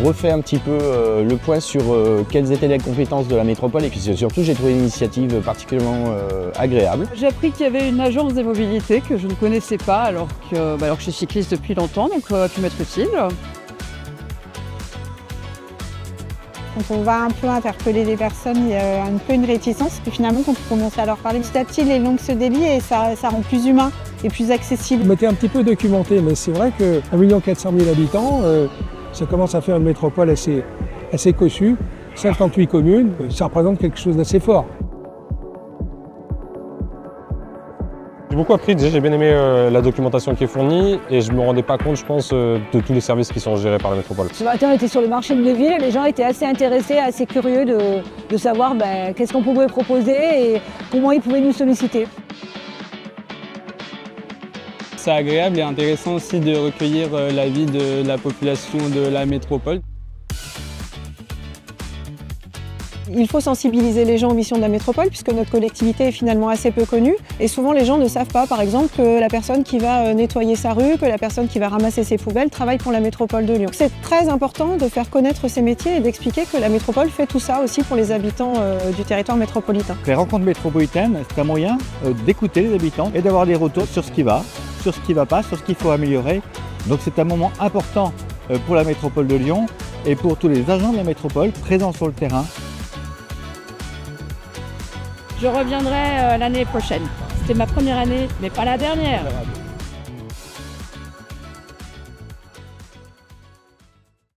refait un petit peu le point sur quelles étaient les compétences de la métropole et puis surtout j'ai trouvé l'initiative particulièrement agréable. J'ai appris qu'il y avait une agence des mobilités que je ne connaissais pas alors que je suis cycliste depuis longtemps, donc ça aurait pu m'être utile. Quand on va un peu interpeller les personnes, il y a un peu une réticence. Puis finalement, quand on commence à leur parler petit à petit, les langues se délient et ça rend plus humain et plus accessible. On était un petit peu documenté, mais c'est vrai que 1 400 000 habitants, ça commence à faire une métropole assez cossue. 58 communes, ça représente quelque chose d'assez fort. J'ai beaucoup appris, déjà j'ai bien aimé la documentation qui est fournie et je ne me rendais pas compte, je pense, de tous les services qui sont gérés par la métropole. Ce matin, on était sur le marché de Neuville et les gens étaient assez intéressés, assez curieux de savoir qu'est-ce qu'on pouvait proposer et comment ils pouvaient nous solliciter. C'est agréable et intéressant aussi de recueillir l'avis de la population de la métropole. Il faut sensibiliser les gens aux missions de la métropole puisque notre collectivité est finalement assez peu connue et souvent les gens ne savent pas par exemple que la personne qui va nettoyer sa rue, que la personne qui va ramasser ses poubelles travaille pour la métropole de Lyon. C'est très important de faire connaître ces métiers et d'expliquer que la métropole fait tout ça aussi pour les habitants du territoire métropolitain. Les rencontres métropolitaines, c'est un moyen d'écouter les habitants et d'avoir des retours sur ce qui va, sur ce qui ne va pas, sur ce qu'il faut améliorer. Donc c'est un moment important pour la métropole de Lyon et pour tous les agents de la métropole présents sur le terrain. Je reviendrai l'année prochaine. C'était ma première année, mais pas la dernière.